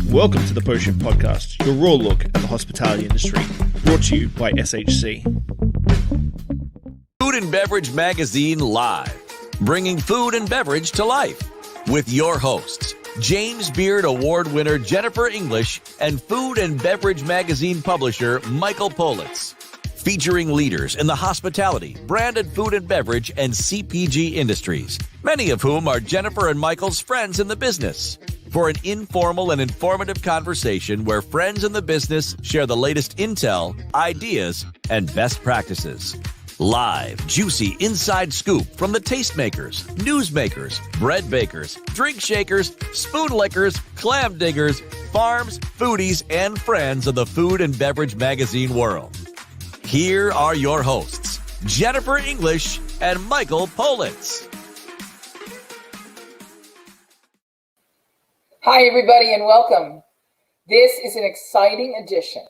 Welcome to the Potion Podcast, your raw look at the hospitality industry, brought to you by SHC. Food and Beverage Magazine Live, bringing food and beverage to life, with your hosts, James Beard Award winner Jennifer English and Food and Beverage Magazine publisher Michael Politz. Featuring leaders in the hospitality, branded food and beverage, and CPG industries, many of whom are Jennifer and Michael's friends in the business, for an informal and informative conversation where friends in the business share the latest intel, ideas, and best practices. Live, juicy inside scoop from the tastemakers, newsmakers, bread bakers, drink shakers, spoon lickers, clam diggers, farms, foodies, and friends of the food and beverage magazine world. Here are your hosts, Jennifer English and Michael Politz. Hi, everybody, and welcome. This is an exciting edition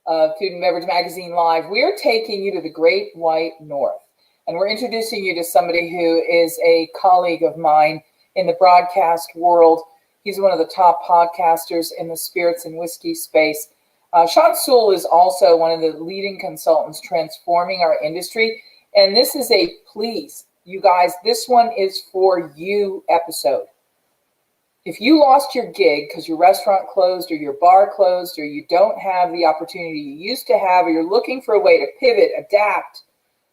of Food and Beverage Magazine Live. We're taking you to the Great White North, and we're introducing you to somebody who is a colleague of mine in the broadcast world. He's one of the top podcasters in the spirits and whiskey space. Shawn Soole is also one of the leading consultants transforming our industry. And this is a please, you guys, this one is for you episode. If you lost your gig because your restaurant closed or your bar closed or you don't have the opportunity you used to have, or you're looking for a way to pivot, adapt,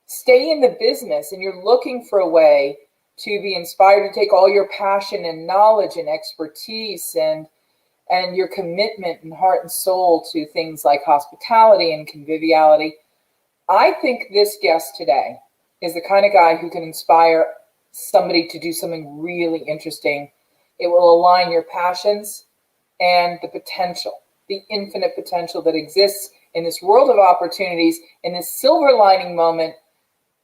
stay in the business, and you're looking for a way to be inspired to take all your passion and knowledge and expertise and your commitment and heart and soul to things like hospitality and conviviality, I think this guest today is the kind of guy who can inspire somebody to do something really interesting. It will align your passions and the potential, the infinite potential that exists in this world of opportunities, in this silver lining moment.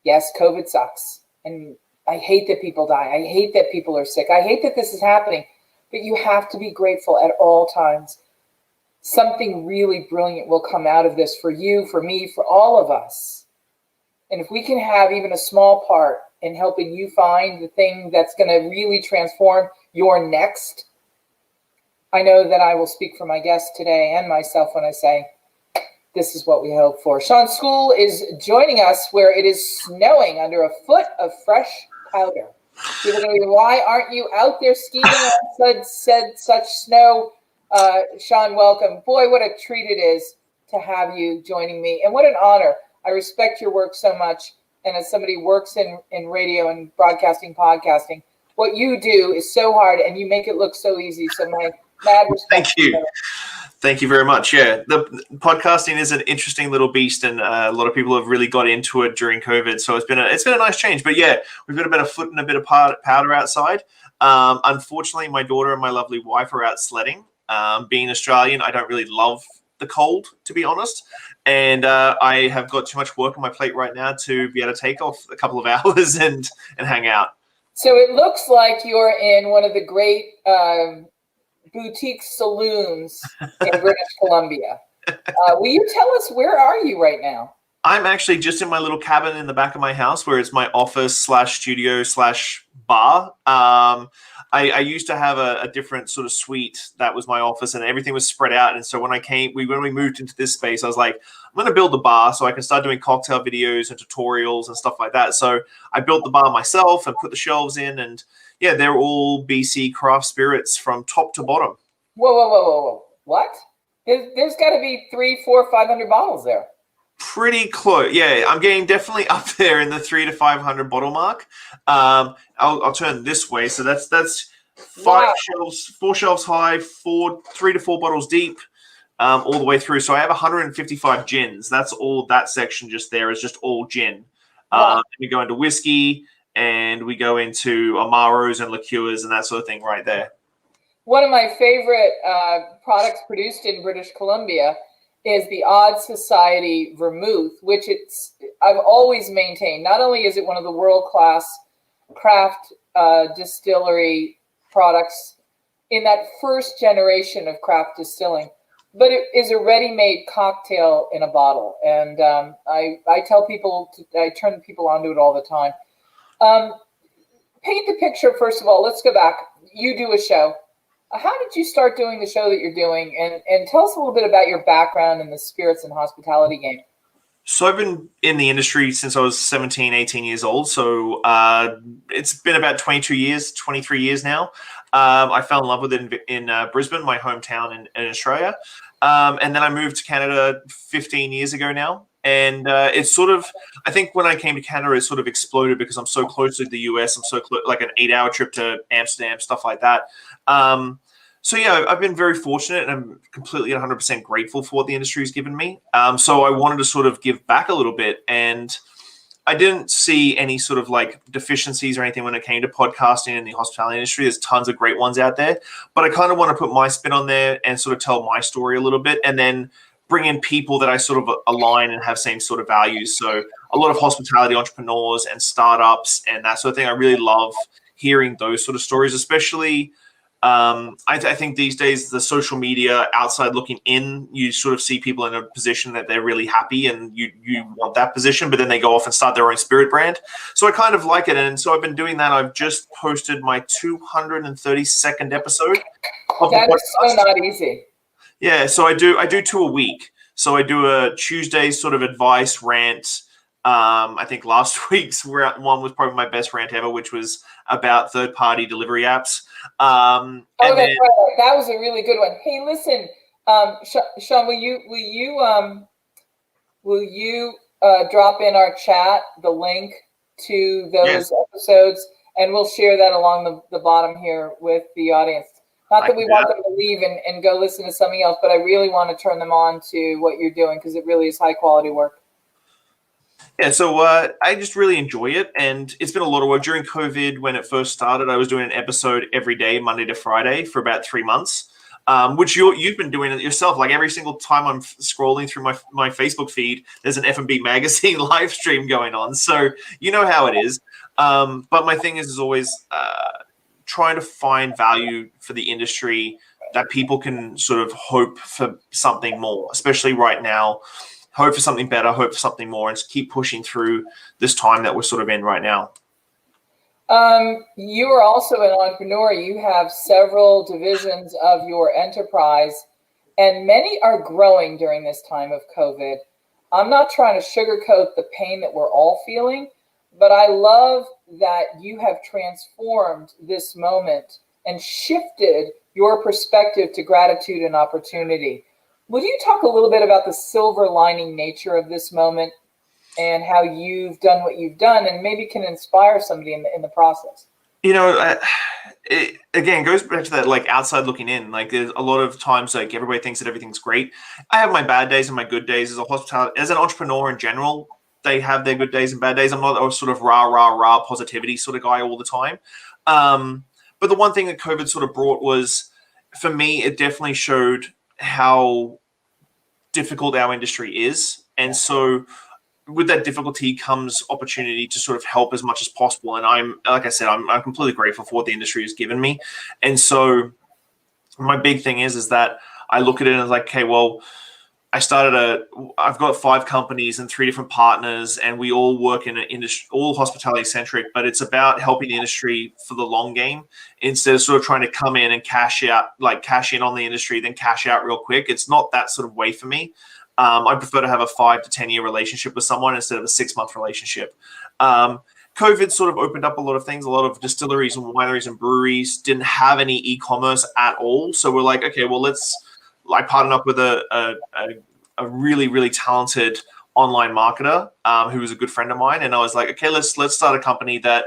Yes, COVID sucks. And I hate that people die. I hate that people are sick. I hate that this is happening. But you have to be grateful at all times. Something really brilliant will come out of this for you, for me, for all of us. And if we can have even a small part in helping you find the thing that's going to really transform your next, I know that I will speak for my guest today and myself when I say, this is what we hope for. Shawn Soole is joining us where it is snowing under a foot of fresh powder. People are going to be, why aren't you out there skiing on such snow? Shawn, welcome. Boy, what a treat it is to have you joining me. And what an honor. I respect your work so much. And as somebody who works in radio and broadcasting, podcasting, what you do is so hard and you make it look so easy. So my mad respect. Thank you. Thank you very much. Yeah, the podcasting is an interesting little beast, and a lot of people have really got into it during COVID. So it's been a nice change. But yeah, we've got about a foot and a bit of powder outside. Unfortunately, my daughter and my lovely wife are out sledding. Being Australian, I don't really love the cold, to be honest. And I have got too much work on my plate right now to be able to take off a couple of hours and hang out. So it looks like you're in one of the great boutique saloons in British Columbia. Will you tell us, where are you right now? I'm actually just in my little cabin in the back of my house where it's my office / studio / bar. I used to have a different sort of suite that was my office, and everything was spread out. And so when we moved into this space, I was like, I'm going to build a bar so I can start doing cocktail videos and tutorials and stuff like that. So I built the bar myself and put the shelves in, and yeah, they're all BC craft spirits from top to bottom. Whoa. What? There's got to be 300, 400, 500 bottles there. Pretty close. Yeah, I'm getting definitely up there in the 300 to 500 bottle mark. I'll turn this way. So that's shelves, 4 shelves high, 3 to 4 bottles deep, all the way through. So I have 155 gins. That's all that section just there is just all gin. Wow. We go into whiskey, and we go into Amaros and liqueurs and that sort of thing right there. One of my favorite products produced in British Columbia is the Odd Society Vermouth, which I've always maintained. Not only is it one of the world-class craft distillery products in that first generation of craft distilling, but it is a ready-made cocktail in a bottle. And I tell people, I turn people onto it all the time. Paint the picture, first of all. Let's go back. You do a show. how did you start doing the show that you're doing? And tell us a little bit about your background in the spirits and hospitality game. So I've been in the industry since I was 17, 18 years old. So it's been about 23 years now. I fell in love with it in Brisbane, my hometown in Australia. And then I moved to Canada 15 years ago now. And it's sort of, I think when I came to Canada, it sort of exploded because I'm so close to the US. I'm so close, like an 8-hour trip to Amsterdam, stuff like that. So yeah, I've been very fortunate, and I'm completely 100% grateful for what the industry has given me. So I wanted to sort of give back a little bit, and I didn't see any sort of like deficiencies or anything when it came to podcasting in the hospitality industry. There's tons of great ones out there, but I kind of want to put my spin on there and sort of tell my story a little bit, and then bring in people that I sort of align and have same sort of values. So a lot of hospitality entrepreneurs and startups and that sort of thing. I really love hearing those sort of stories, especially. I think these days the social media outside looking in, you sort of see people in a position that they're really happy and you want that position, but then they go off and start their own spirit brand. So I kind of like it. And so I've been doing that. I've just posted my 232nd episode of the podcast. That is so not easy. Yeah. So I do 2 a week. So I do a Tuesday sort of advice rant. I think last week's one was probably my best rant ever, which was about third-party delivery apps. Right. That was a really good one. Hey, listen, Shawn, will you drop in our chat the link to those episodes, and we'll share that along the bottom here with the audience. Not that we want them to leave and go listen to something else, but I really want to turn them on to what you're doing because it really is high-quality work. Yeah, so I just really enjoy it, and it's been a lot of work. During COVID, when it first started, I was doing an episode every day, Monday to Friday, for about 3 months, which you've been doing it yourself. Like every single time I'm scrolling through my Facebook feed, there's an F&B magazine live stream going on, so you know how it is. But my thing is always trying to find value for the industry that people can sort of hope for something more, especially right now. Hope for something better, hope for something more, and just keep pushing through this time that we're sort of in right now. You are also an entrepreneur. You have several divisions of your enterprise, and many are growing during this time of COVID. I'm not trying to sugarcoat the pain that we're all feeling, but I love that you have transformed this moment and shifted your perspective to gratitude and opportunity. Would you talk a little bit about the silver lining nature of this moment and how you've done what you've done and maybe can inspire somebody in the process? You know, it again goes back to that like outside looking in. Like there's a lot of times like everybody thinks that everything's great. I have my bad days and my good days as an entrepreneur in general. They have their good days and bad days. I'm not a sort of rah positivity sort of guy all the time. But the one thing that COVID sort of brought was, for me, it definitely showed how difficult our industry is. And so with that difficulty comes opportunity to sort of help as much as possible. And I'm completely grateful for what the industry has given me. And so my big thing is that I look at it as like, okay, well, I've got 5 companies and 3 different partners, and we all work in an industry, all hospitality centric, but it's about helping the industry for the long game instead of sort of trying to come in and cash in on the industry, then cash out real quick. It's not that sort of way for me. I prefer to have a 5 to 10 year relationship with someone instead of a 6-month relationship. COVID sort of opened up a lot of things. A lot of distilleries and wineries and breweries didn't have any e-commerce at all. So we're like, okay, well, I partnered up with a really, really talented online marketer who was a good friend of mine. And I was like, okay, let's start a company that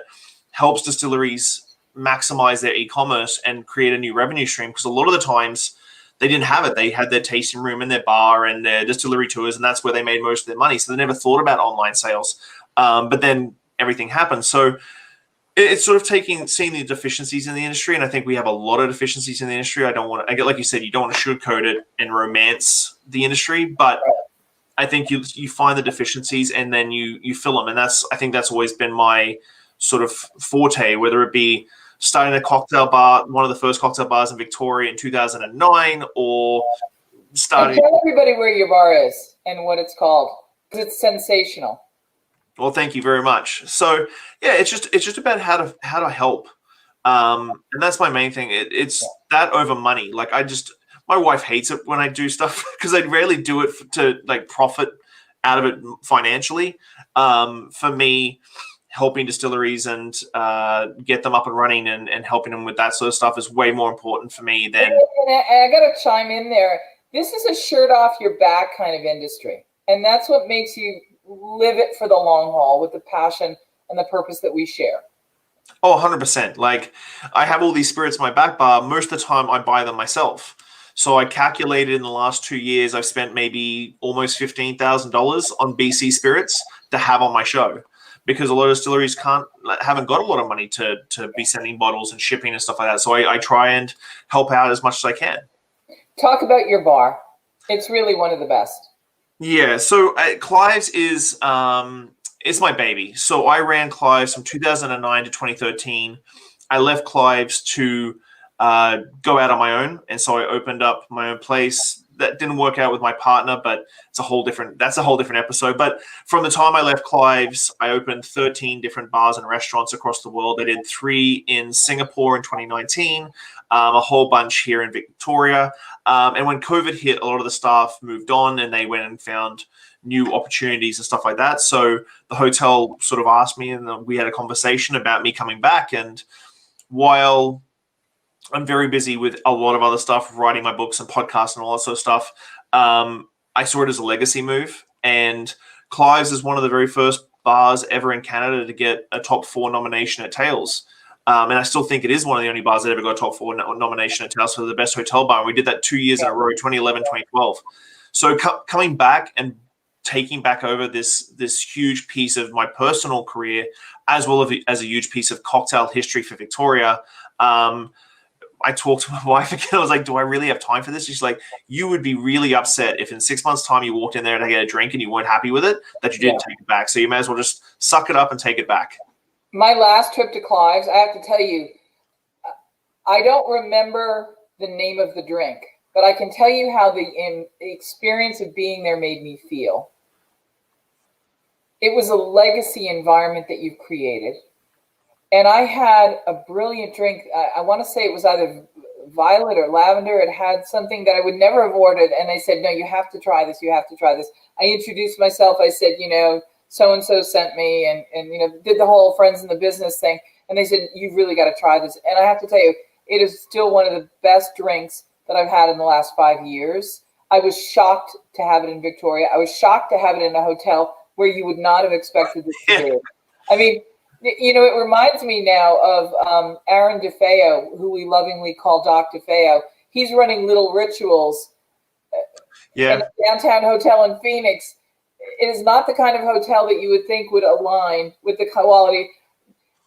helps distilleries maximize their e-commerce and create a new revenue stream. Because a lot of the times they didn't have it. They had their tasting room and their bar and their distillery tours, and that's where they made most of their money. So they never thought about online sales. But then everything happened. So it's sort of seeing the deficiencies in the industry, and I think we have a lot of deficiencies in the industry. Like you said, you don't want to sugarcoat it and romance the industry, but I think you find the deficiencies and then you fill them, and I think that's always been my sort of forte, whether it be starting a cocktail bar, one of the first cocktail bars in Victoria in 2009, or starting. And tell everybody where your bar is and what it's called, because it's sensational. Well, thank you very much. So yeah, it's just about how to help And that's my main thing. It's that over money. Like my wife hates it when I do stuff because I rarely do it to like profit out of it financially. For me, helping distilleries and get them up and running and helping them with that sort of stuff is way more important for me than. And I got to chime in there. This is a shirt off your back kind of industry. And that's what makes you live it for the long haul with the passion and the purpose that we share. Oh, 100%. Like I have all these spirits in my back bar. Most of the time I buy them myself. So I calculated in the last 2 years, I've spent maybe almost $15,000 on BC spirits to have on my show, because a lot of distilleries haven't got a lot of money to be sending bottles and shipping and stuff like that. So I try and help out as much as I can. Talk about your bar. It's really one of the best. Yeah. So Clive's is it's my baby. So I ran Clive's from 2009 to 2013. I left Clive's to go out on my own, and so I opened up my own place. That didn't work out with my partner, but that's a whole different episode. But from the time I left Clive's, I opened 13 different bars and restaurants across the world. I did 3 in Singapore in 2019, a whole bunch here in Victoria. And when COVID hit, a lot of the staff moved on and they went and found new opportunities and stuff like that. So the hotel sort of asked me, and we had a conversation about me coming back. And while I'm very busy with a lot of other stuff, writing my books and podcasts and all that sort of stuff, I saw it as a legacy move. And Clive's is one of the very first bars ever in Canada to get a top 4 nomination at Tales. And I still think it is one of the only bars that ever got a top 4 nomination at Tales for the best hotel bar. And we did that 2 years in a row, 2011, 2012. So coming back and taking back over this huge piece of my personal career, as well as a huge piece of cocktail history for Victoria, I talked to my wife again. I was like, do I really have time for this? She's like, you would be really upset if in 6 months' time you walked in there to get a drink and you weren't happy with it, that you didn't take it back. So you may as well just suck it up and take it back. My last trip to Clive's, I have to tell you, I don't remember the name of the drink, but I can tell you how the experience of being there made me feel. It was a legacy environment that you've created. And I had a brilliant drink. I want to say it was either violet or lavender. It had something that I would never have ordered. And they said, no, you have to try this. You have to try this. I introduced myself. I said, so-and-so sent me and did the whole friends in the business thing. And they said, you've really got to try this. And I have to tell you, it is still one of the best drinks that I've had in the last 5 years. I was shocked to have it in Victoria. I was shocked to have it in a hotel where you would not have expected this to be. I mean, it reminds me now of Aaron DeFeo, who we lovingly call Doc DeFeo. He's running Little Rituals in a downtown hotel in Phoenix. It is not the kind of hotel that you would think would align with the quality.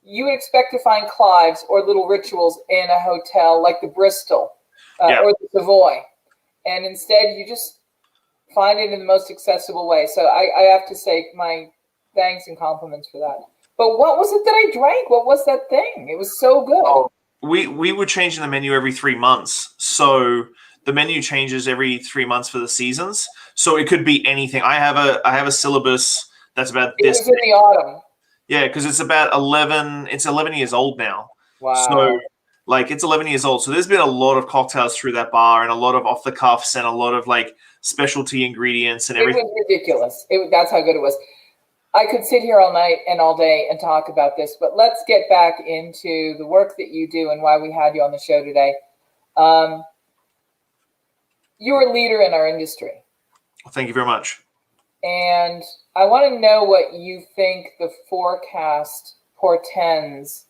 You would expect to find Clive's or Little Rituals in a hotel like the Bristol or the Savoy. And instead, you just find it in the most accessible way. So I have to say my thanks and compliments for that. But what was it that I drank? What was that thing? It was so good. Oh, we were changing the menu every 3 months. So the menu changes every 3 months for the seasons. So it could be anything. I have a syllabus that's about this. It was in the autumn. Yeah, because it's about 11. It's 11 years old now. Wow. So it's 11 years old. So there's been a lot of cocktails through that bar and a lot of off the cuffs and a lot of specialty ingredients and everything. It was ridiculous. That's how good it was. I could sit here all night and all day and talk about this, but let's get back into the work that you do and why we had you on the show today. You're a leader in our industry. Well, thank you very much. And I want to know what you think the forecast portends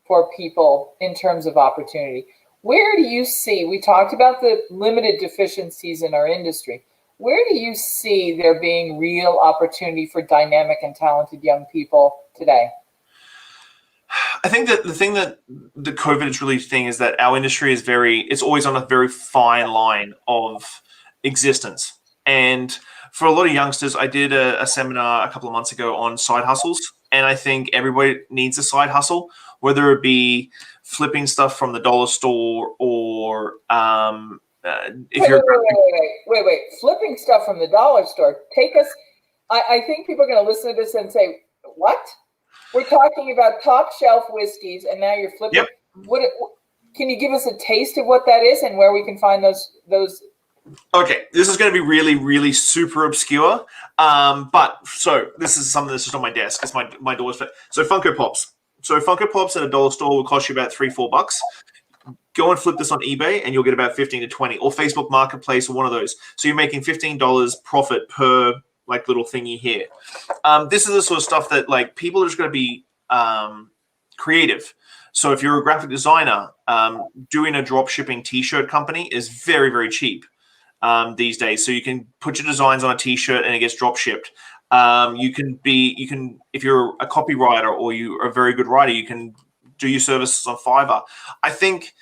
for people in terms of opportunity. Where do you see, we talked about the limited deficiencies in our industry. Where do you see there being real opportunity for dynamic and talented young people today? I think that the thing that the COVID is really thing is that our industry is it's always on a very fine line of existence. And for a lot of youngsters, I did a seminar a couple of months ago on side hustles. And I think everybody needs a side hustle, whether it be flipping stuff from the dollar store or Wait. Flipping stuff from the dollar store. Take us. I think people are going to listen to this and say, what? We're talking about top shelf whiskeys, and now you're flipping. Yep. Can you give us a taste of what that is and where we can find those? Okay, this is going to be really, really super obscure. But so this is something that's just on my desk. It's my door's. So Funko Pops. So Funko Pops at a dollar store will cost you about $3-4. Go and flip this on eBay, and you'll get about 15 to 20, or Facebook Marketplace, or one of those. So you're making $15 profit per like little thingy here. This is the sort of stuff that like people are just going to be creative. So if you're a graphic designer, doing a drop shipping T-shirt company is very, very cheap these days. So you can put your designs on a T-shirt and it gets drop shipped. You can if you're a copywriter or you're a very good writer, you can do your services on Fiverr. I think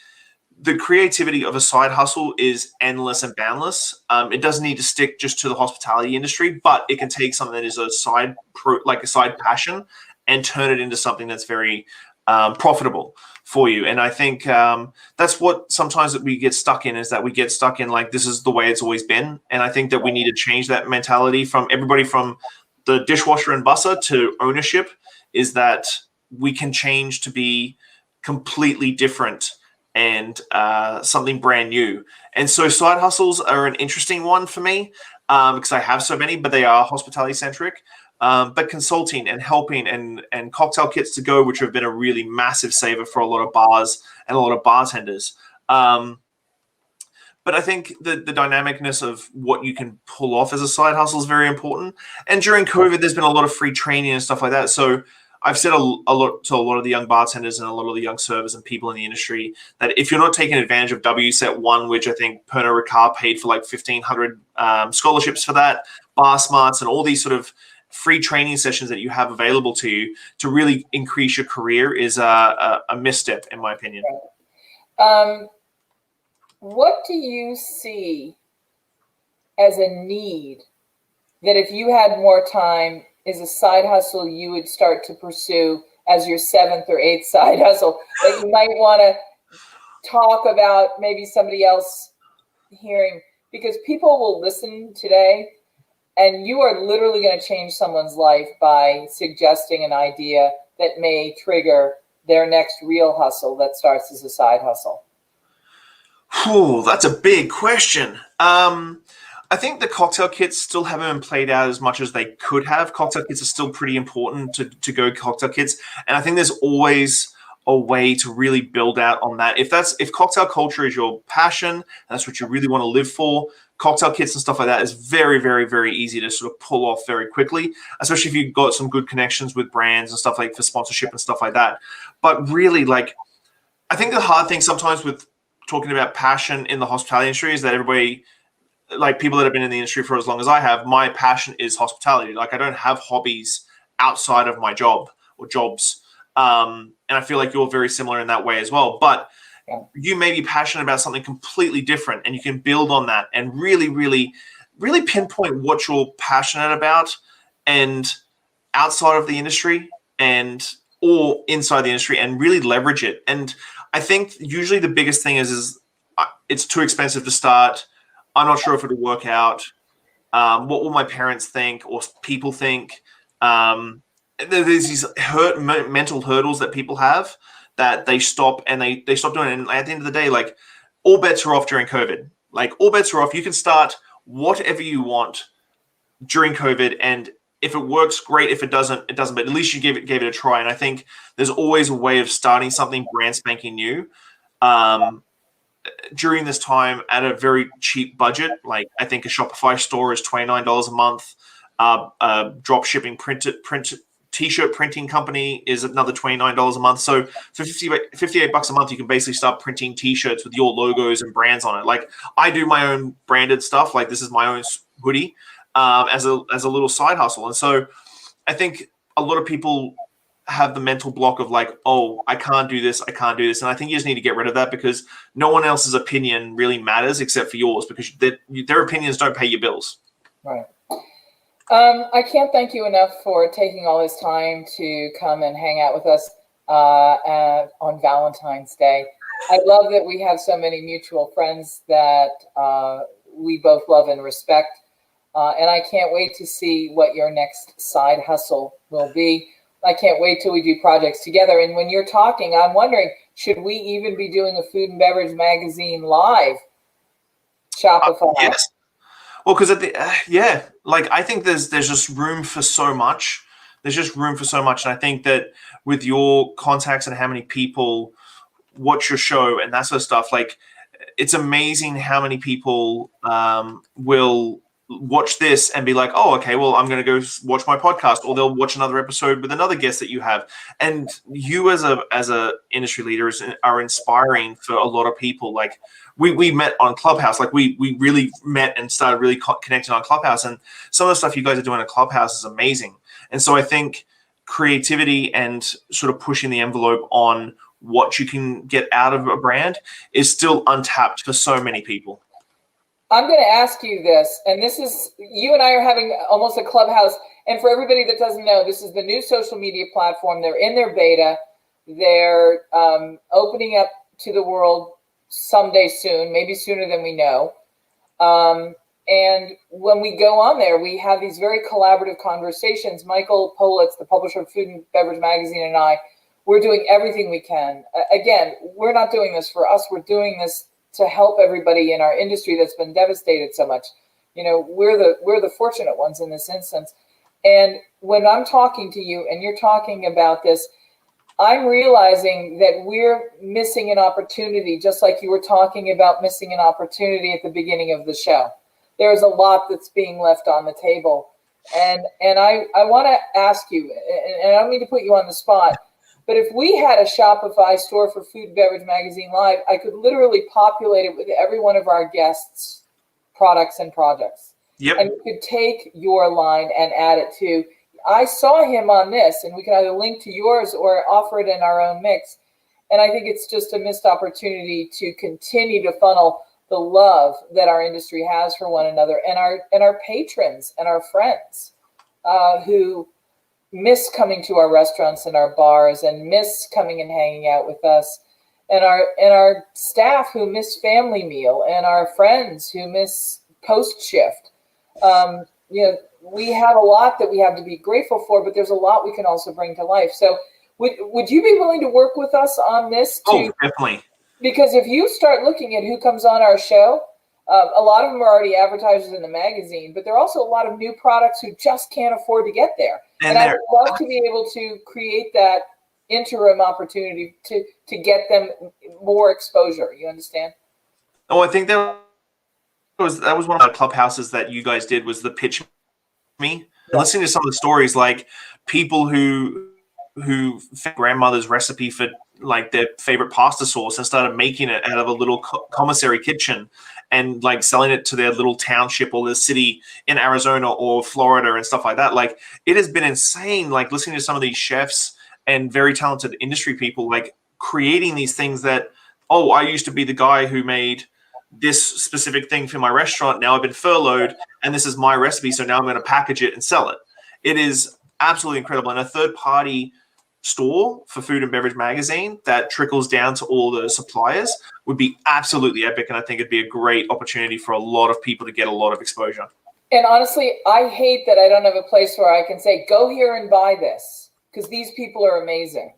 the creativity of a side hustle is endless and boundless. It doesn't need to stick just to the hospitality industry, but it can take something that is a side passion and turn it into something that's very profitable for you. And I think that's what sometimes that we get stuck in, is that we get stuck in like, this is the way it's always been. And I think that we need to change that mentality from everybody from the dishwasher and busser to ownership, is that we can change to be completely different and something brand new. And so side hustles are an interesting one for me because I have so many, but they are hospitality centric. But consulting and helping and cocktail kits to go, which have been a really massive saver for a lot of bars and a lot of bartenders. But I think the dynamicness of what you can pull off as a side hustle is very important. And during COVID, there's been a lot of free training and stuff like that. So I've said a lot to a lot of the young bartenders and a lot of the young servers and people in the industry that if you're not taking advantage of WSET 1, which I think Pernod Ricard paid for like 1,500 scholarships for that, Bar Smarts and all these sort of free training sessions that you have available to you to really increase your career is a misstep, in my opinion. What do you see as a need that if you had more time is a side hustle you would start to pursue as your 7th or 8th side hustle that you might want to talk about, maybe somebody else hearing? Because people will listen today and you are literally going to change someone's life by suggesting an idea that may trigger their next real hustle that starts as a side hustle. Oh, that's a big question. I think the cocktail kits still haven't been played out as much as they could have. Cocktail kits are still pretty important to go cocktail kits. And I think there's always a way to really build out on that. If cocktail culture is your passion, and that's what you really want to live for, cocktail kits and stuff like that is very, very, very easy to sort of pull off very quickly, especially if you've got some good connections with brands and stuff like for sponsorship and stuff like that. But really, like, I think the hard thing sometimes with talking about passion in the hospitality industry is that everybody, like people that have been in the industry for as long as I have, my passion is hospitality. Like I don't have hobbies outside of my job or jobs. And I feel like you're very similar in that way as well. But you may be passionate about something completely different and you can build on that and really, really, really pinpoint what you're passionate about and outside of the industry or inside the industry and really leverage it. And I think usually the biggest thing is it's too expensive to start. I'm not sure if it'll work out. What will my parents think or people think? There's these mental hurdles that people have that they stop and they stop doing it. And at the end of the day, like all bets are off during COVID. Like all bets are off. You can start whatever you want during COVID, and if it works, great. If it doesn't, it doesn't. But at least you gave it a try. And I think there's always a way of starting something brand spanking new during this time at a very cheap budget. Like I think a Shopify store is $29 a month. A drop shipping print T-shirt printing company is another $29 a month. So for $58 a month, you can basically start printing T-shirts with your logos and brands on it. Like I do my own branded stuff. Like this is my own hoodie as a little side hustle. And so I think a lot of people have the mental block of like, oh, I can't do this. And I think you just need to get rid of that because no one else's opinion really matters except for yours because their opinions don't pay your bills. Right. I can't thank you enough for taking all this time to come and hang out with us on Valentine's Day. I love that we have so many mutual friends that we both love and respect. And I can't wait to see what your next side hustle will be. I can't wait till we do projects together. And when you're talking, I'm wondering, should we even be doing a food and beverage magazine live Shopify? Yes. Well, because I think there's just room for so much. There's just room for so much. And I think that with your contacts and how many people watch your show and that sort of stuff, like, it's amazing how many people will watch this and be like, oh, okay, well, I'm going to go watch my podcast, or they'll watch another episode with another guest that you have. And you as a industry leader are inspiring for a lot of people. Like, we met on Clubhouse. Like, we really met and started really connecting on Clubhouse. And some of the stuff you guys are doing at Clubhouse is amazing. And so I think creativity and sort of pushing the envelope on what you can get out of a brand is still untapped for so many people. I'm going to ask you this, and this is, you and I are having almost a Clubhouse. And for everybody that doesn't know, this is the new social media platform. They're in their beta. They're opening up to the world someday soon, maybe sooner than we know. And when we go on there, we have these very collaborative conversations. Michael Politz, the publisher of Food and Beverage Magazine, and I, we're doing everything we can. Again, we're not doing this for us. We're doing this to help everybody in our industry that's been devastated so much. You know, we're the fortunate ones in this instance. And when I'm talking to you and you're talking about this, I'm realizing that we're missing an opportunity, just like you were talking about missing an opportunity at the beginning of the show. There's a lot that's being left on the table. And I want to ask you, and I don't mean to put you on the spot, but if we had a Shopify store for Food and Beverage Magazine Live, I could literally populate it with every one of our guests' products and projects. Yep. And we could take your line and add it to, I saw him on this, and we can either link to yours or offer it in our own mix. And I think it's just a missed opportunity to continue to funnel the love that our industry has for one another, and our patrons and our friends who miss coming to our restaurants and our bars and miss coming and hanging out with us, and our staff who miss family meal, and our friends who miss post shift. We have a lot that we have to be grateful for, but there's a lot we can also bring to life. So would you be willing to work with us on this? Oh, definitely. Because if you start looking at who comes on our show, a lot of them are already advertisers in the magazine, but there are also a lot of new products who just can't afford to get there. And I would love to be able to create that interim opportunity to get them more exposure. You understand? Oh, I think that was one of the Clubhouses that you guys did, was the pitch me. And listening to some of the stories, like people who found grandmother's recipe for like their favorite pasta sauce and started making it out of a little commissary kitchen and like selling it to their little township or the city in Arizona or Florida and stuff like that. Like, it has been insane, like listening to some of these chefs and very talented industry people, like creating these things that, oh, I used to be the guy who made this specific thing for my restaurant. Now I've been furloughed and this is my recipe. So now I'm going to package it and sell it. It is absolutely incredible. And a third party store for Food and Beverage Magazine that trickles down to all the suppliers would be absolutely epic. And I think it'd be a great opportunity for a lot of people to get a lot of exposure. And honestly, I hate that I don't have a place where I can say, go here and buy this, because these people are amazing.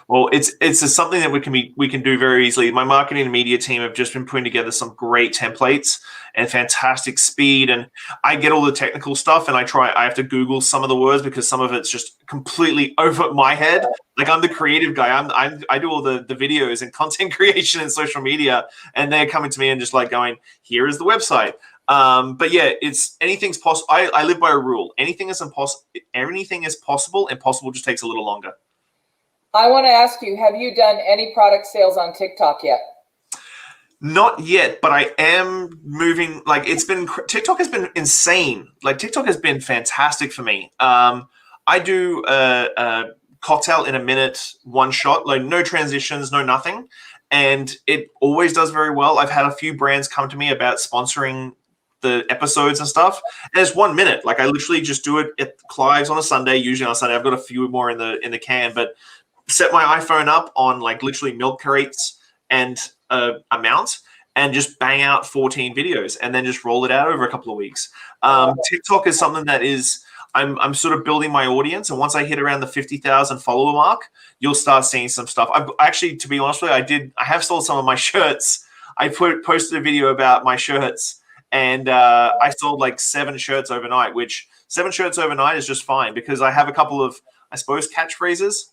Well, it's something that we can do very easily. My marketing and media team have just been putting together some great templates and fantastic speed. And I get all the technical stuff, and I have to Google some of the words because some of it's just completely over my head. Like, I'm the creative guy. I do all the videos and content creation and social media, and they're coming to me and just like going, here is the website. But yeah, anything's possible. I live by a rule. Anything is possible. Impossible just takes a little longer. I want to ask you, have you done any product sales on TikTok yet? Not yet, but I am moving. Like, TikTok has been insane. Like, TikTok has been fantastic for me. I do a cocktail in a minute, one shot, like no transitions, no nothing. And it always does very well. I've had a few brands come to me about sponsoring the episodes and stuff. And it's 1 minute. Like, I literally just do it at Clive's on a Sunday. Usually on a Sunday, I've got a few more in the can, but set my iPhone up on like literally milk crates and amount and just bang out 14 videos and then just roll it out over a couple of weeks. TikTok is something that is, I'm sort of building my audience, and once I hit around the 50,000 follower mark, you'll start seeing some stuff. I've actually, to be honest with you, I have sold some of my shirts. I posted a video about my shirts, and I sold like 7 shirts overnight, which 7 shirts overnight is just fine because I have a couple of, I suppose, catchphrases.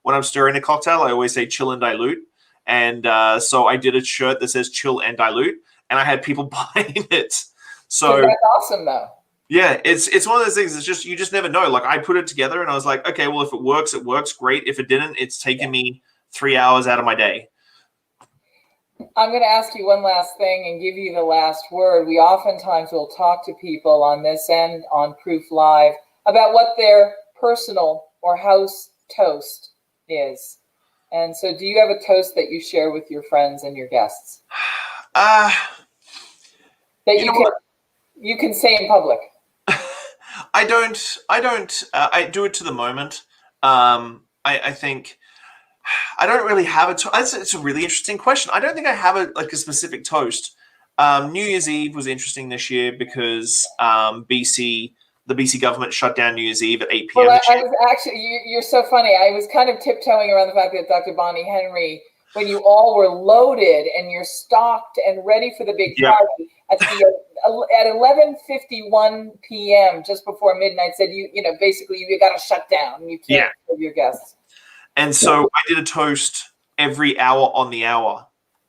When I'm stirring a cocktail, I always say chill and dilute. And so I did a shirt that says chill and dilute, and I had people buying it. So that's awesome, though. Yeah, it's one of those things. It's just, you just never know. Like, I put it together and I was like, okay, well, if it works, it works. Great. If it didn't, it's taken me 3 hours out of my day. I'm going to ask you one last thing and give you the last word. We oftentimes will talk to people on this end on Proof Live about what their personal or house toast is. And so do you have a toast that you share with your friends and your guests? That you can say in public. I don't. I do it to the moment. I think I don't really have a toast. It's a really interesting question. I don't think I have a specific toast. New Year's Eve was interesting this year because the BC government shut down New Year's Eve at 8 p.m. Well, I was actually, you're so funny. I was kind of tiptoeing around the fact that Dr. Bonnie Henry, when you all were loaded and you're stocked and ready for the big party at 11:51 p.m. just before midnight, said basically you got to shut down. You can't serve your guests. And so I did a toast every hour on the hour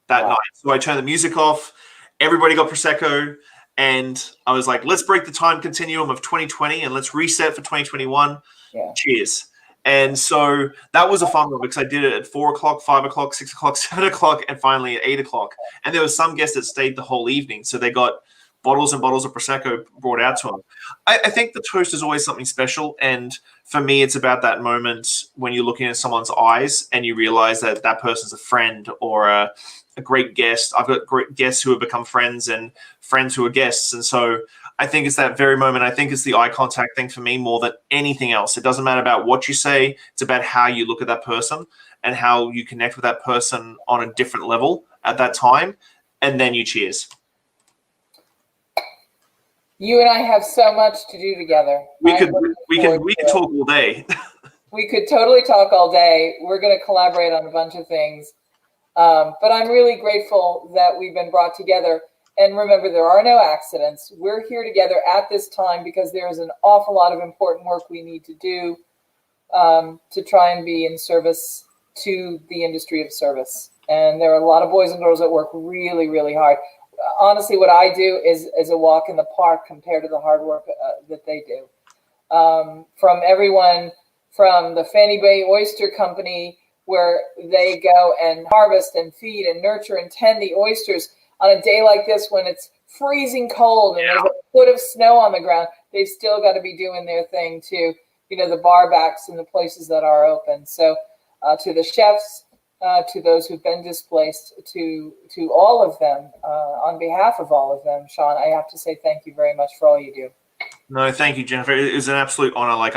that night. So I turned the music off. Everybody got Prosecco. And I was like, let's break the time continuum of 2020 and let's reset for 2021. Yeah. Cheers. And so that was a fun one because I did it at 4 o'clock, 5 o'clock, 6 o'clock, 7 o'clock, and finally at 8 o'clock. And there were some guests that stayed the whole evening. So they got bottles and bottles of Prosecco brought out to them. I think the toast is always something special. And for me, it's about that moment when you're looking at someone's eyes and you realize that that person's a friend or a great guest. I've got great guests who have become friends and friends who are guests. And so I think it's that very moment. I think it's the eye contact thing for me more than anything else. It doesn't matter about what you say. It's about how you look at that person and how you connect with that person on a different level at that time. And then you cheers. You and I have so much to do together. We could talk all day. We could totally talk all day. We're going to collaborate on a bunch of things. But I'm really grateful that we've been brought together. And remember, there are no accidents. We're here together at this time because there is an awful lot of important work we need to do to try and be in service to the industry of service. And there are a lot of boys and girls that work really, really hard. Honestly, what I do is a walk in the park compared to the hard work that they do. From everyone from the Fanny Bay Oyster Company, where they go and harvest and feed and nurture and tend the oysters on a day like this when it's freezing cold and there's a foot of snow on the ground. They've still got to be doing their thing to, the bar backs and the places that are open. So to the chefs, to those who've been displaced, to all of them, on behalf of all of them, Shawn, I have to say thank you very much for all you do. No, thank you, Jennifer. It was an absolute honor. Like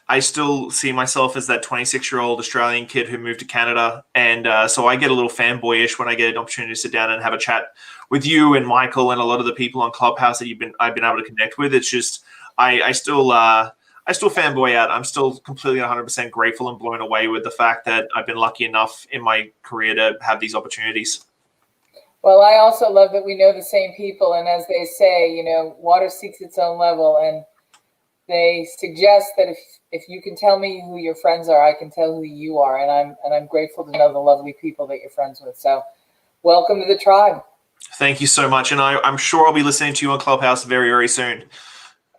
I still see myself as that 26-year-old Australian kid who moved to Canada. And so I get a little fanboyish when I get an opportunity to sit down and have a chat with you and Michael and a lot of the people on Clubhouse that I've been able to connect with. It's just, I still fanboy out. I'm still completely 100% grateful and blown away with the fact that I've been lucky enough in my career to have these opportunities. Well, I also love that we know the same people. And as they say, water seeks its own level. And they suggest that if you can tell me who your friends are, I can tell who you are. And I'm grateful to know the lovely people that you're friends with. So welcome to the tribe. Thank you so much. And I'm sure I'll be listening to you on Clubhouse very, very soon.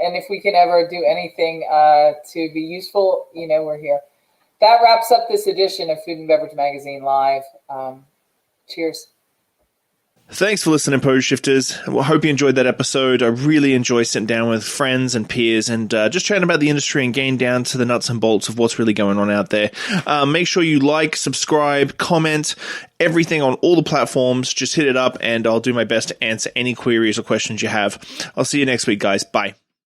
And if we can ever do anything to be useful, we're here. That wraps up this edition of Food and Beverage Magazine Live. Cheers. Thanks for listening, Pose Shifters. I hope you enjoyed that episode. I really enjoy sitting down with friends and peers and just chatting about the industry and getting down to the nuts and bolts of what's really going on out there. Make sure you like, subscribe, comment, everything on all the platforms. Just hit it up and I'll do my best to answer any queries or questions you have. I'll see you next week, guys. Bye.